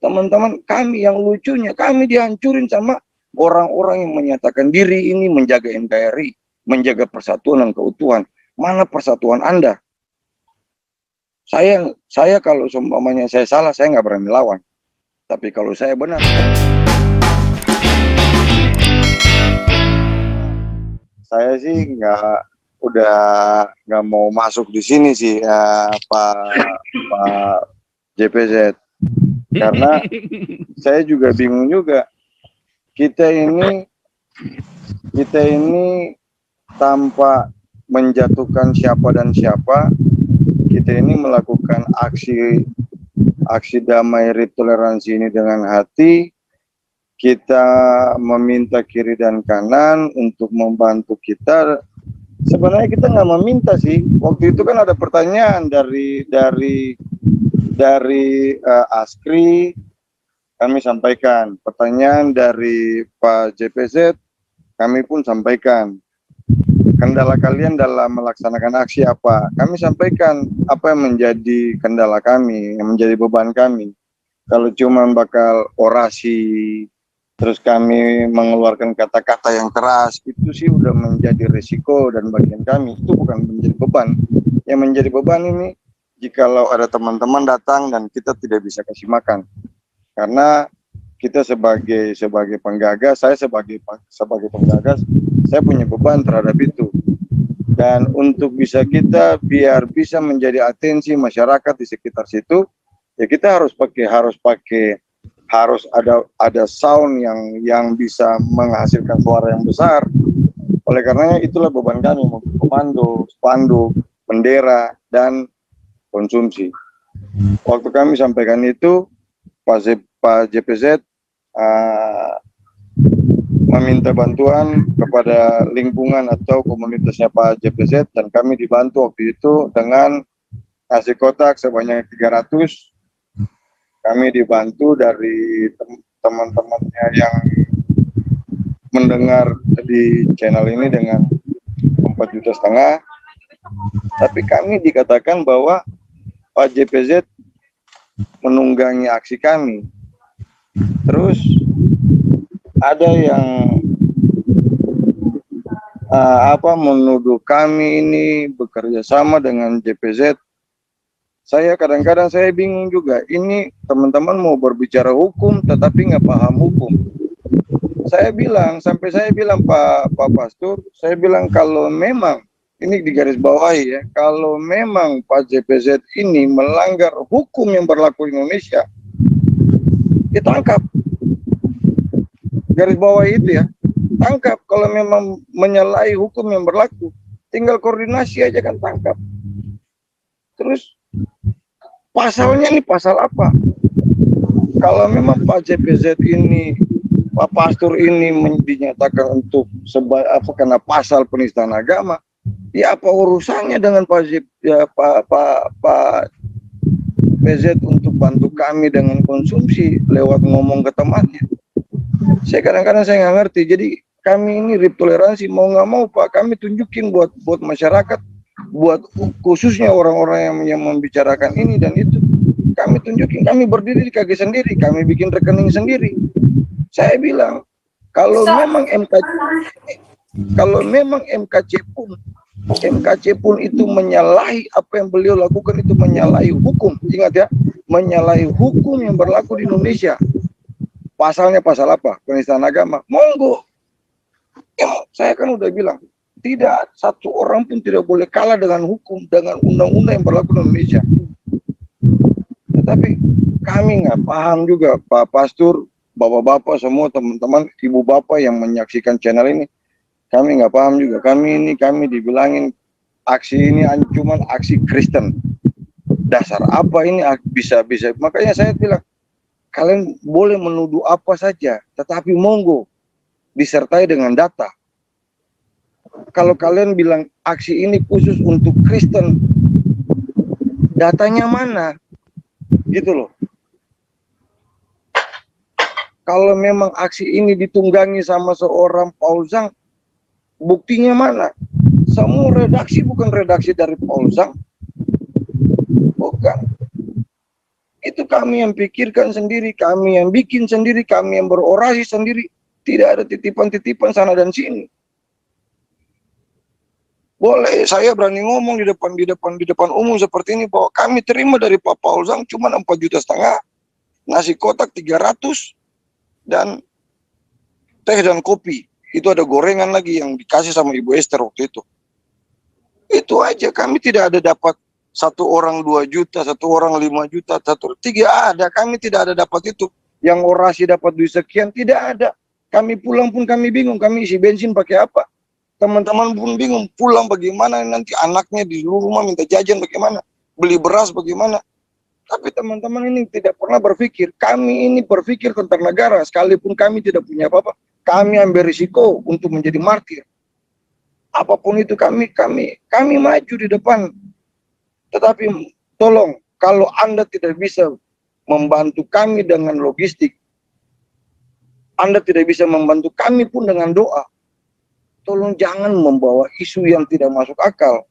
teman-teman kami yang lucunya, kami dihancurin sama orang-orang yang menyatakan diri ini menjaga NKRI, menjaga persatuan dan keutuhan. Mana persatuan Anda? Saya kalau seumpamanya saya salah, saya nggak berani lawan. Tapi kalau saya benar, saya sih udah nggak mau masuk di sini sih, Pak JPZ, karena saya juga bingung juga. Kita ini tanpa menjatuhkan siapa dan siapa, kita ini melakukan aksi damai toleransi ini dengan hati. Kita meminta kiri dan kanan untuk membantu kita. Sebenarnya kita nggak meminta sih. Waktu itu kan ada pertanyaan dari Askri, kami sampaikan. Pertanyaan dari Pak JPZ, kami pun sampaikan. Kendala kalian dalam melaksanakan aksi apa? Kami sampaikan apa yang menjadi kendala kami, yang menjadi beban kami. Kalau cuma bakal orasi, terus kami mengeluarkan kata-kata yang keras, itu sih udah menjadi risiko dan bagian kami. Itu bukan menjadi beban. Yang menjadi beban ini, jikalau ada teman-teman datang dan kita tidak bisa kasih makan. Karena kita sebagai penggagas, saya sebagai penggagas, saya punya beban terhadap itu. Dan untuk bisa kita biar bisa menjadi atensi masyarakat di sekitar situ, ya kita harus ada sound yang bisa menghasilkan suara yang besar. Oleh karenanya itulah beban kami, komando, spanduk, bendera, dan konsumsi. Waktu kami sampaikan itu, Pak JPZ meminta bantuan kepada lingkungan atau komunitasnya Pak JPZ, dan kami dibantu waktu itu dengan ngasih kotak sebanyak 300. Kami dibantu dari teman-temannya yang mendengar di channel ini dengan 4,5 juta. Tapi kami dikatakan bahwa Pak JPZ menunggangi aksi kami. Terus ada yang menuduh kami ini bekerja sama dengan JPZ. Saya kadang-kadang saya bingung juga. Ini teman-teman mau berbicara hukum tetapi nggak paham hukum. Saya bilang Pak Pastur, saya bilang kalau memang ini digaris bawahi ya, kalau memang Pak JPZ ini melanggar hukum yang berlaku di Indonesia, ditangkap. Garis bawah itu ya, tangkap. Kalau memang menyalahi hukum yang berlaku, tinggal koordinasi aja kan tangkap. Terus pasalnya ini pasal apa? Kalau memang Pak JPZ ini, Pak Pastur ini dinyatakan untuk kena pasal penistaan agama, ya apa urusannya dengan Pak PZ untuk bantu kami dengan konsumsi lewat ngomong ke temannya? Saya kadang-kadang saya nggak ngerti. Jadi kami ini RIP toleransi, mau nggak mau Pak, kami tunjukin buat masyarakat, buat khususnya orang-orang yang membicarakan ini dan itu, kami tunjukin, kami berdiri di kaki sendiri, kami bikin rekening sendiri. Saya bilang kalau memang MKC pun itu menyalahi apa yang beliau lakukan, itu menyalahi hukum. Ingat ya, menyalahi hukum yang berlaku di Indonesia. Pasalnya pasal apa? Penistaan agama. Monggo. Ya, saya kan udah bilang, tidak satu orang pun tidak boleh kalah dengan hukum, dengan undang-undang yang berlaku di Indonesia. Tetapi kami nggak paham juga, Pak Pastur, bapak-bapak semua, teman-teman, ibu bapak yang menyaksikan channel ini, kami nggak paham juga. Kami dibilangin aksi ini cuma aksi Kristen. Dasar apa ini bisa? Makanya saya bilang, kalian boleh menuduh apa saja, tetapi monggo disertai dengan data. Kalau kalian bilang aksi ini khusus untuk Kristen, datanya mana? Gitu loh. Kalau memang aksi ini ditunggangi sama seorang Paul Zhang, buktinya mana? Semua redaksi bukan redaksi dari Paul Zhang. Bukan. Itu kami yang pikirkan sendiri, kami yang bikin sendiri, kami yang berorasi sendiri. Tidak ada titipan-titipan sana dan sini. Boleh saya berani ngomong di depan umum seperti ini bahwa kami terima dari Pak Paulzang cuma 4,5 juta, nasi kotak 300, dan teh dan kopi. Itu ada gorengan lagi yang dikasih sama Ibu Esther waktu itu. Itu aja, kami tidak ada dapat satu orang 2 juta, satu orang 5 juta, satu tiga ada. Kami tidak ada dapat itu. Yang orasi dapat duit sekian, tidak ada. Kami pulang pun kami bingung, kami isi bensin pakai apa. Teman-teman pun bingung, pulang bagaimana, nanti anaknya di rumah minta jajan bagaimana, beli beras bagaimana. Tapi teman-teman ini tidak pernah berpikir, kami ini berpikir tentang negara, sekalipun kami tidak punya apa-apa, kami ambil risiko untuk menjadi martir. Apapun itu kami maju di depan. Tetapi tolong, kalau Anda tidak bisa membantu kami dengan logistik, Anda tidak bisa membantu kami pun dengan doa, tolong jangan membawa isu yang tidak masuk akal.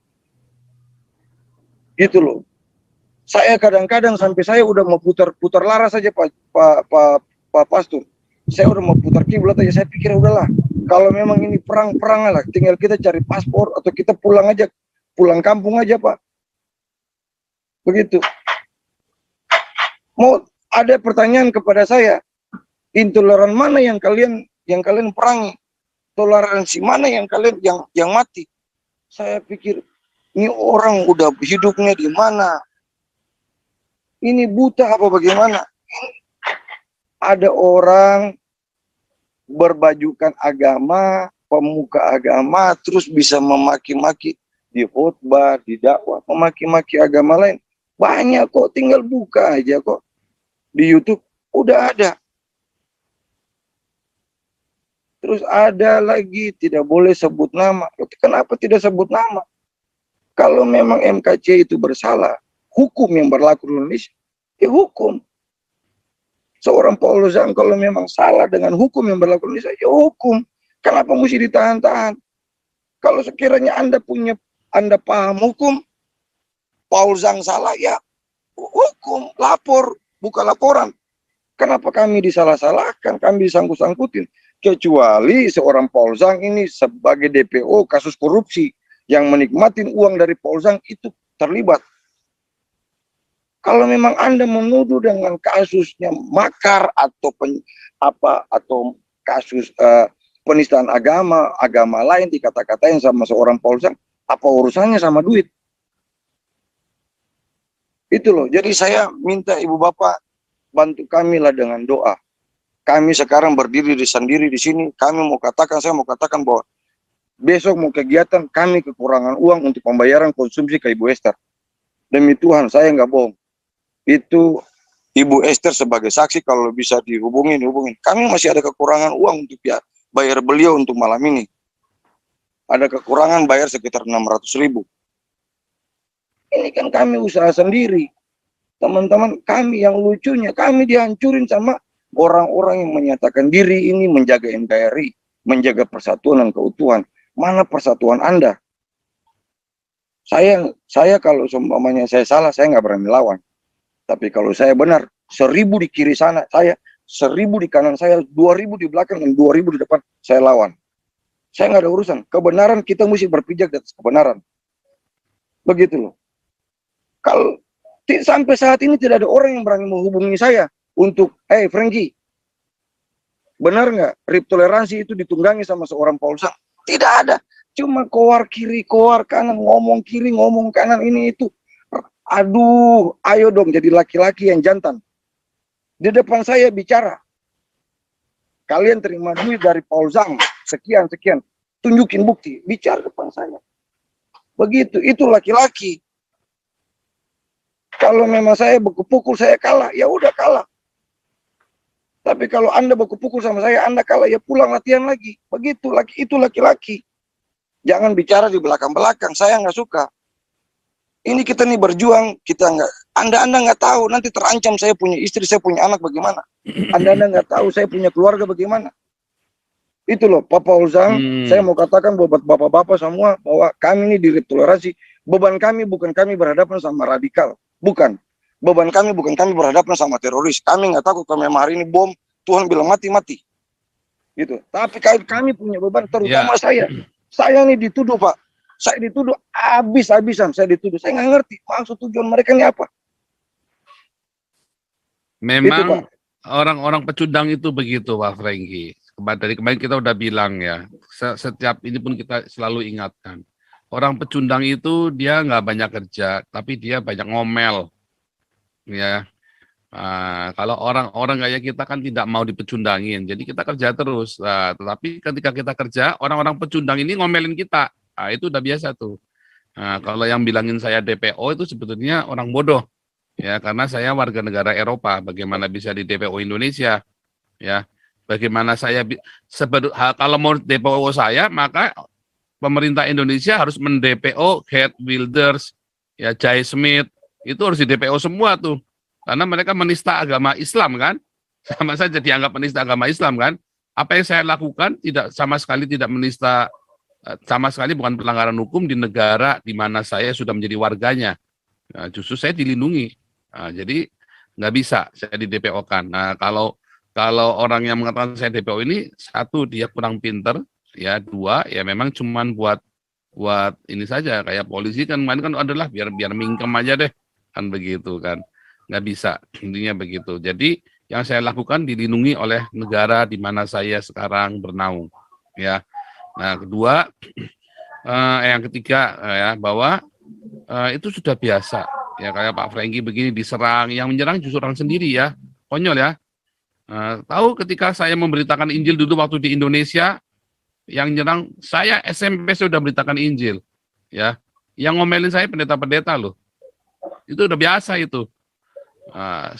Gitu loh. Saya kadang-kadang sampai saya udah mau putar laras saja Pak Pastor. Saya udah mau putar kiblat aja, saya pikir udahlah. Kalau memang ini perang lah, tinggal kita cari paspor atau kita pulang aja, pulang kampung aja Pak. Begitu. Mau ada pertanyaan kepada saya, intoleran mana yang kalian perangi? Toleransi mana yang kalian yang mati? Saya pikir ini orang udah hidupnya di mana? Ini buta apa bagaimana? Ada orang berbajukan agama, pemuka agama, terus bisa memaki-maki di khotbah, di dakwah, memaki-maki agama lain. Banyak kok, tinggal buka aja kok. Di YouTube udah ada. Terus ada lagi, tidak boleh sebut nama. Kenapa tidak sebut nama? Kalau memang MKC itu bersalah, hukum yang berlaku di Indonesia, ya hukum. Seorang Paulzang kalau memang salah dengan hukum yang berlaku di Indonesia, ya hukum. Kenapa mesti ditahan-tahan? Kalau sekiranya Anda paham hukum, Paulzang salah, ya hukum, lapor, buka laporan. Kenapa kami disalah-salahkan, kami disangkut-sangkutin? Kecuali seorang Paulzang ini sebagai DPO kasus korupsi yang menikmati uang dari Paulzang itu terlibat. Kalau memang Anda menuduh dengan kasusnya makar atau atau kasus penistaan agama lain dikata-katain sama seorang Paulzang, apa urusannya sama duit? Itu loh. Jadi saya minta Ibu Bapak bantu kami lah dengan doa. Kami sekarang berdiri sendiri di sini. Saya mau katakan bahwa besok mau kegiatan, kami kekurangan uang untuk pembayaran konsumsi ke Ibu Esther. Demi Tuhan, saya nggak bohong. Itu Ibu Esther sebagai saksi, kalau bisa dihubungin. Kami masih ada kekurangan uang untuk bayar beliau untuk malam ini. Ada kekurangan bayar sekitar 600.000. Ini kan kami usaha sendiri. Teman-teman kami yang lucunya, kami dihancurin sama orang-orang yang menyatakan diri ini menjaga NKRI, menjaga persatuan dan keutuhan. Mana persatuan Anda? Saya kalau seumpamanya saya salah, saya nggak berani lawan. Tapi kalau saya benar, 1.000 di kiri sana, saya 1.000 di kanan saya, 2.000 di belakang dan 2.000 di depan, saya lawan. Saya nggak ada urusan. Kebenaran kita mesti berpijak di atas kebenaran. Begitu loh. Kalau sampai saat ini tidak ada orang yang berani menghubungi saya untuk, Frankie, benar nggak RIP toleransi itu ditunggangi sama seorang Paulzang? Tidak ada. Cuma koar kiri, koar kanan, ngomong kiri, ngomong kanan, ini itu. Aduh, ayo dong jadi laki-laki yang jantan. Di depan saya bicara. Kalian terima duit dari Paulzang, sekian. Tunjukin bukti, bicara depan saya. Begitu, itu laki-laki. Kalau memang saya baku pukul, saya kalah, ya udah kalah. Tapi kalau Anda baku pukul sama saya, Anda kalah, ya pulang latihan lagi. Begitu, itu laki-laki. Jangan bicara di belakang-belakang, saya nggak suka. Ini kita nih berjuang, kita nggak, Anda nggak tahu, nanti terancam saya punya istri, saya punya anak bagaimana. Anda nggak tahu saya punya keluarga bagaimana. Itu loh, Pak Paulzang, saya mau katakan buat bapak-bapak semua, bahwa kami ini di RIP toleransi, beban kami bukan kami berhadapan sama radikal. Bukan. Beban kami bukan kami berhadapan sama teroris. Kami nggak takut kalau memang hari ini bom, Tuhan bilang mati-mati. Gitu. Tapi kami punya beban, terutama saya. Saya nih dituduh, Pak. Saya dituduh habis-habisan. Saya dituduh. Saya nggak ngerti maksud tujuan mereka ini apa. Memang orang-orang pecundang itu begitu, Pak Franky. Dari kemarin kita udah bilang ya, setiap ini pun kita selalu ingatkan. Orang pecundang itu dia nggak banyak kerja, tapi dia banyak ngomel. Ya, kalau orang-orang kayak kita kan tidak mau dipecundangin, jadi kita kerja terus. Tetapi ketika kita kerja, orang-orang pecundang ini ngomelin kita. Itu udah biasa tuh. Kalau yang bilangin saya DPO itu sebetulnya orang bodoh. Ya, karena saya warga negara Eropa, bagaimana bisa di DPO Indonesia? Ya, bagaimana saya kalau mau DPO saya, maka pemerintah Indonesia harus mendpo Geert Wilders, ya Jay Smith, itu harus di DPO semua tuh. Karena mereka menista agama Islam kan? Sama saja dianggap menista agama Islam kan? Apa yang saya lakukan sama sekali tidak menista, sama sekali bukan pelanggaran hukum di negara di mana saya sudah menjadi warganya. Justru saya dilindungi. Jadi nggak bisa saya di DPO-kan. Nah, kalau orang yang mengatakan saya DPO ini, satu, dia kurang pinter, ya, dua, ya memang cuman buat ini saja, kayak polisi kan adalah biar mingkem aja deh, kan begitu kan. Nggak bisa, intinya begitu. Jadi yang saya lakukan dilindungi oleh negara di mana saya sekarang bernaung, ya. Nah, kedua, yang ketiga, ya, bahwa itu sudah biasa, ya, kayak Pak Franky begini diserang, yang menyerang justru orang sendiri, ya, konyol ya. Tahu ketika saya memberitakan Injil dulu waktu di Indonesia, yang nyerang saya SMP sudah beritakan Injil, ya, yang ngomelin saya pendeta-pendeta loh, itu udah biasa itu.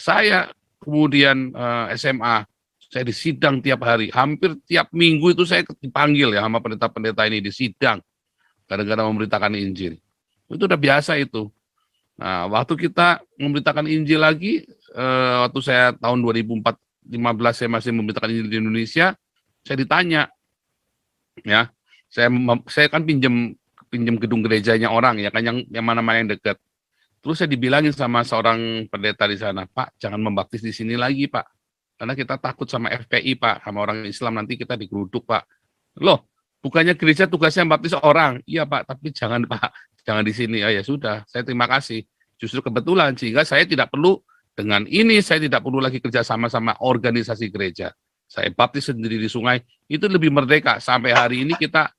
Saya kemudian SMA, saya disidang tiap hari, hampir tiap minggu itu saya dipanggil ya sama pendeta-pendeta ini disidang, kadang-kadang memberitakan Injil, itu udah biasa itu. Nah, waktu kita memberitakan Injil lagi, waktu saya tahun 2015 saya masih memberitakan Injil di Indonesia, saya ditanya, ya, saya kan pinjam gedung gerejanya orang, ya kan, yang mana-mana yang dekat. Terus saya dibilangin sama seorang pendeta di sana, Pak, jangan membaptis di sini lagi, Pak, karena kita takut sama FPI, Pak, sama orang Islam, nanti kita digeruduk, Pak. Loh, bukannya gereja tugasnya baptis orang? Iya, Pak, tapi jangan, Pak, jangan di sini. Ya sudah, saya terima kasih. Justru kebetulan, sehingga saya tidak perlu, dengan ini saya tidak perlu lagi kerja sama organisasi gereja. Saya baptis sendiri di sungai, itu lebih merdeka. Sampai hari ini kita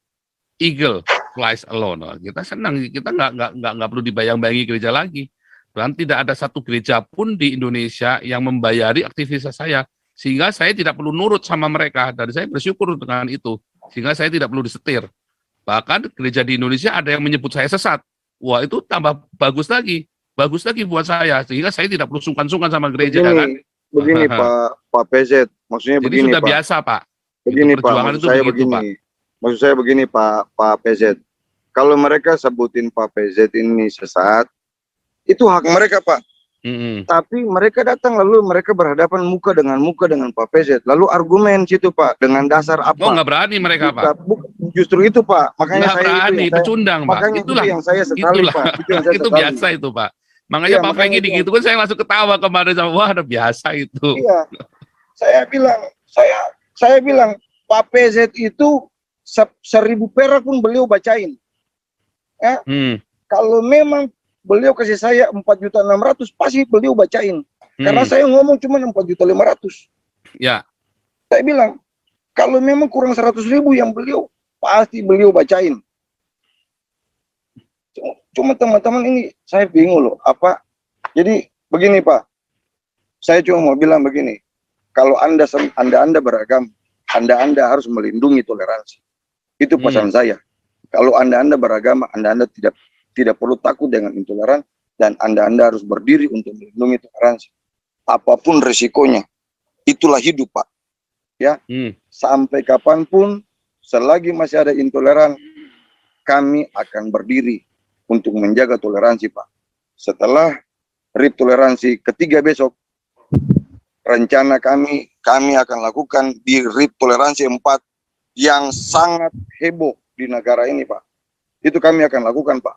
eagle flies alone. Kita senang, kita nggak perlu dibayang-bayangi gereja lagi. Dan tidak ada satu gereja pun di Indonesia yang membayari aktivitas saya, sehingga saya tidak perlu nurut sama mereka. Dan saya bersyukur dengan itu, sehingga saya tidak perlu disetir. Bahkan gereja di Indonesia ada yang menyebut saya sesat. Wah, itu tambah bagus lagi buat saya, sehingga saya tidak perlu sungkan-sungkan sama gereja. Begini Pak PZ, maksudnya jadi begini sudah Pak. Biasa Pak. Begini itu Pak, maksud saya begini Pak PZ. Kalau mereka sebutin Pak PZ ini sesat, itu hak mereka Pak. Tapi mereka datang lalu mereka berhadapan muka dengan Pak PZ, lalu argumen situ Pak, dengan dasar apa? Oh, nggak berani mereka Pak. Justru itu Pak, makanya nggak saya berani, pecundang Pak. Itulah yang saya sekali Pak. Itu biasa itu Pak. Makanya Pak Franky gitu kan saya langsung ketawa kemarin sama, wah udah biasa itu. Iya, saya bilang Pak PZ itu 1.000 perak pun beliau bacain. Ya, kalau memang beliau kasih saya 4.600.000 pasti beliau bacain. Karena saya ngomong cuma 4.500.000. Ya. Saya bilang kalau memang kurang 100.000 yang beliau pasti beliau bacain. Cuma teman-teman ini saya bingung loh, apa? Jadi begini Pak, saya cuma mau bilang begini, kalau Anda beragama, Anda harus melindungi toleransi. Itu pesan saya. Kalau Anda beragama, Anda tidak perlu takut dengan intoleran, dan Anda harus berdiri untuk melindungi toleransi. Apapun resikonya, itulah hidup Pak. Ya, sampai kapanpun, selagi masih ada intoleran, kami akan berdiri untuk menjaga toleransi Pak. Setelah RIP toleransi ketiga besok, rencana kami akan lakukan di RIP toleransi 4 yang sangat heboh di negara ini Pak. Itu kami akan lakukan Pak.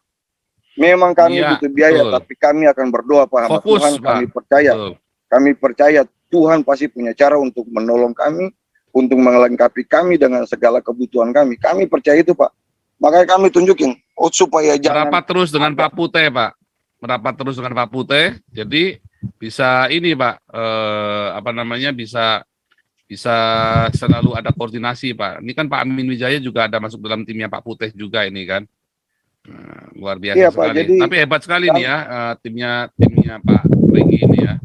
Memang kami Iya, butuh biaya, betul. tapi kami akan berdoa Pak sama Fokus, Tuhan. Pak. Kami percaya, Betul. kami percaya Tuhan pasti punya cara untuk menolong kami, untuk melengkapi kami dengan segala kebutuhan kami. Kami percaya itu Pak. Makanya kami tunjukin, supaya jangan Merapat terus dengan Pak Pute, Pak. Merapat terus dengan Pak Pute. Jadi bisa ini, Pak. Apa namanya? Bisa selalu ada koordinasi, Pak. Ini kan Pak Amin Wijaya juga ada masuk dalam timnya Pak Putih juga ini kan. Luar biasa Iya Pak. sekali. Jadi Tapi hebat sekali nih ya timnya Pak Regi ini ya.